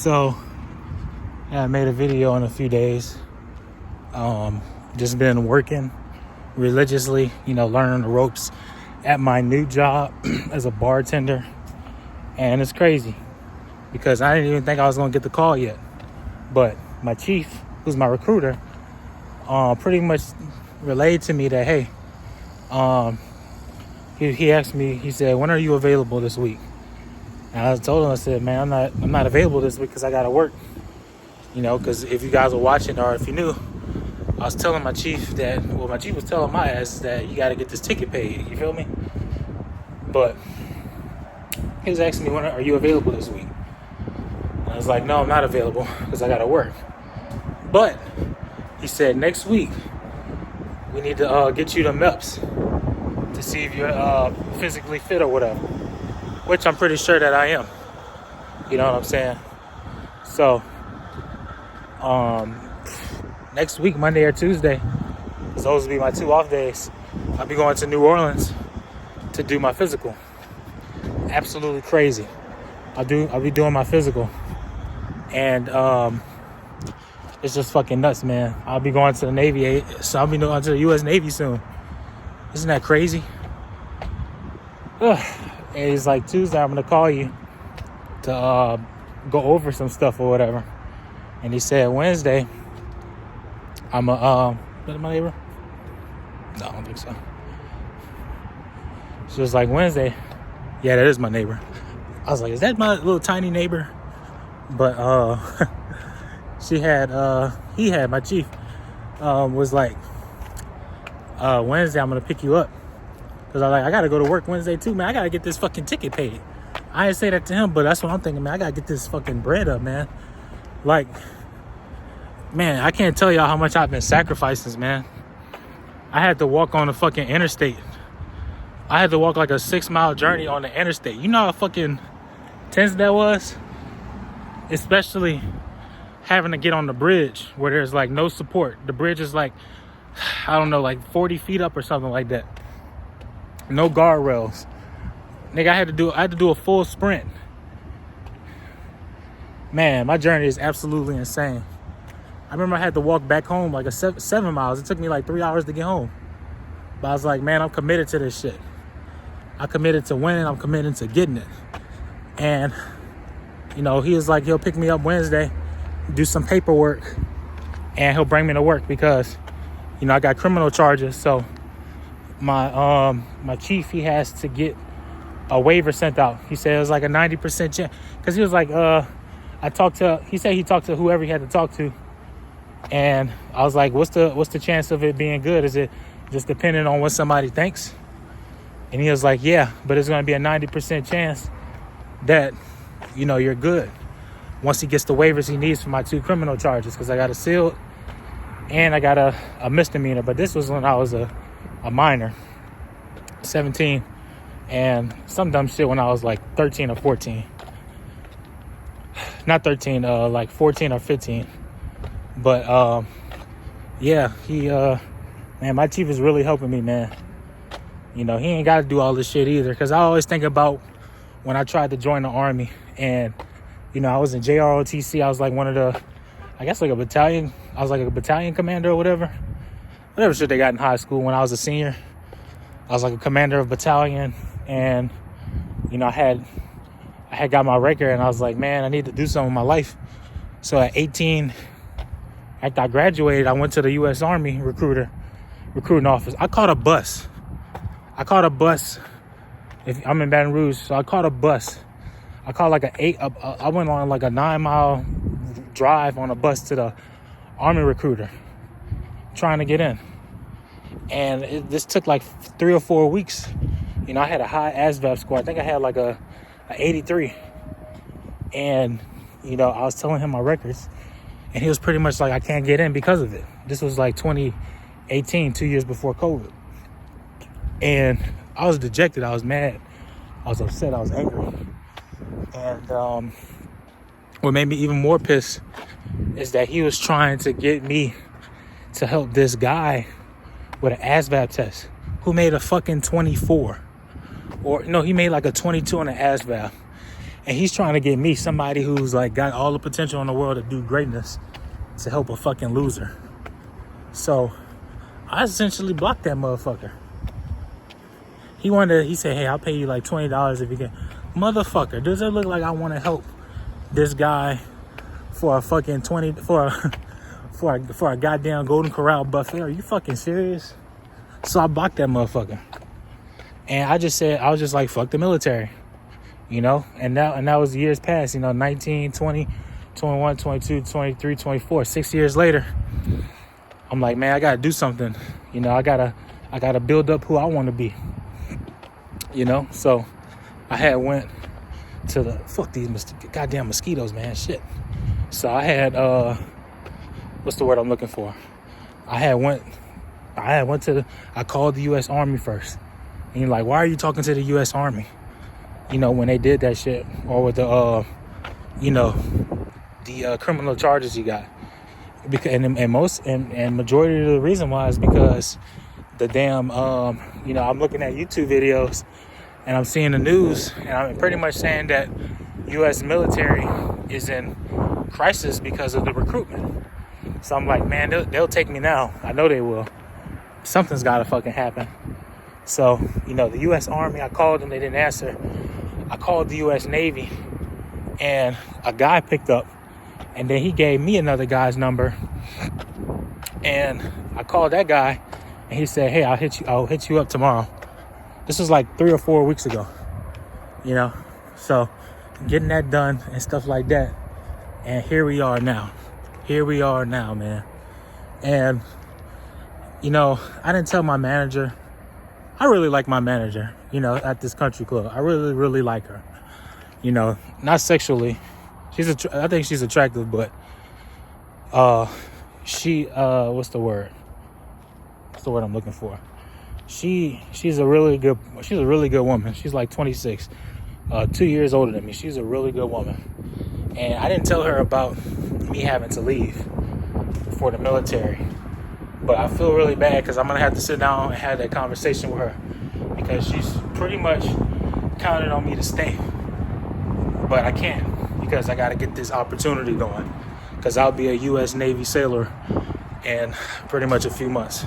So I made a video in a few days. Just been working religiously, learning the ropes at my new job as a bartender. And it's crazy because I didn't even think I was going to get the call yet. But my chief, who's my recruiter, pretty much relayed to me that, hey, he asked me, he said, when are you available this week? And I told him, I said, man, I'm not available this week because I got to work. Because if you guys are watching or if you knew, I was telling my chief my chief was telling my ass that you got to get this ticket paid. You feel me? But he was asking me, when are you available this week? And I was like, no, I'm not available because I got to work. But he said, next week, we need to get you to MEPS to see if you're physically fit or whatever. Which I'm pretty sure that I am. You know what I'm saying? So, next week, Monday or Tuesday, those will be my 2 off days. I'll be going to New Orleans to do my physical. Absolutely crazy. I'll be doing my physical. And it's just fucking nuts, man. I'll be going to the Navy, so I'll be going to the U.S. Navy soon. Isn't that crazy? Ugh. And he's like, Tuesday, I'm going to call you to go over some stuff or whatever. And he said, Wednesday, is that my neighbor? No, I don't think so. She was like, Wednesday. Yeah, that is my neighbor. I was like, is that my little tiny neighbor? But my chief was like, Wednesday, I'm going to pick you up. Because I got to go to work Wednesday too, man. I got to get this fucking ticket paid. I didn't say that to him, but that's what I'm thinking, man. I got to get this fucking bread up, man. Like, man, I can't tell y'all how much I've been sacrificing, man. I had to walk on the fucking interstate. I had to walk like a 6-mile journey on the interstate. You know how fucking tense that was? Especially having to get on the bridge where there's like no support. The bridge is like, I don't know, like 40 feet up or something like that. No guardrails. Nigga, I had to do a full sprint. Man, my journey is absolutely insane. I remember I had to walk back home like 7 miles. It took me like 3 hours to get home. But I was like, man, I'm committed to this shit. I'm committed to winning. I'm committed to getting it. And, he was like, he'll pick me up Wednesday, do some paperwork, and he'll bring me to work because, I got criminal charges. So my chief, he has to get a waiver sent out. He said it was like a 90% chance. Because he was like, he said he talked to whoever he had to talk to. And I was like, what's the chance of it being good? Is it just depending on what somebody thinks? And he was like, yeah, but it's going to be a 90% chance that, you're good. Once he gets the waivers he needs for my 2 criminal charges. Because I got a sealed and I got a misdemeanor. But this was when I was a minor, 17. And some dumb shit when I was like 13 or 14. Not 13, like 14 or 15. But, yeah, man, my chief is really helping me, man. He ain't got to do all this shit either. Because I always think about when I tried to join the Army. And, I was in JROTC. I was like one of the, I guess like a battalion. I was like a battalion commander or whatever. Whatever shit they got in high school when I was a senior. I was like a commander of battalion. And, I had got my record. And I was like, man, I need to do something with my life. So at 18... after I graduated, I went to the U.S. Army recruiting office. I caught a bus. I'm in Baton Rouge, so I caught a bus. I caught like I went on like a 9-mile drive on a bus to the Army recruiter, trying to get in. And this took like 3 or 4 weeks. I had a high ASVAB score. I think I had like a 83. And, I was telling him my records. And he was pretty much like, I can't get in because of it. This was like 2018, 2 years before COVID. And I was dejected. I was mad. I was upset. I was angry. And what made me even more pissed is that he was trying to get me to help this guy with an ASVAB test who made a fucking 24. Or, no, he made like a 22 on an ASVAB. And he's trying to get me, somebody who's like got all the potential in the world to do greatness, to help a fucking loser. So I essentially blocked that motherfucker. He said, hey, I'll pay you like $20 if you can. Motherfucker, does it look like I want to help this guy for a fucking for a goddamn Golden Corral buffet? Are you fucking serious? So I blocked that motherfucker. And I was just like, fuck the military. You know, and that was years past, 19, 20, 21, 22, 23, 24. 6 years later, I'm like, man, I gotta do something. I gotta build up who I want to be. So I had went to the fuck these goddamn mosquitoes, man, shit. So I had what's the word I'm looking for? I called the U.S. Army first. And you're like, why are you talking to the U.S. Army? When they did that shit, or with the criminal charges you got. Because and majority of the reason why is because the damn I'm looking at YouTube videos and I'm seeing the news, and I'm pretty much saying that U.S. military is in crisis because of the recruitment. So I'm like, man, they'll take me now. I know they will. Something's got to fucking happen. So, the U.S. Army, I called them, they didn't answer. I called the U.S. Navy, and a guy picked up, and then he gave me another guy's number, and I called that guy, and he said, hey, I'll hit you up tomorrow. This was like 3 or 4 weeks ago, so getting that done and stuff like that. And here we are now, man. And, I didn't tell my manager. I really like my manager, at this country club. I really, really like her. Not sexually. I think she's attractive, but she what's the word I'm looking for? She's a really good woman. She's like 26, 2 years older than me. She's a really good woman. And I didn't tell her about me having to leave for the military. But I feel really bad because I'm going to have to sit down and have that conversation with her, because she's pretty much counted on me to stay. But I can't, because I got to get this opportunity going, because I'll be a U.S. Navy sailor in pretty much a few months.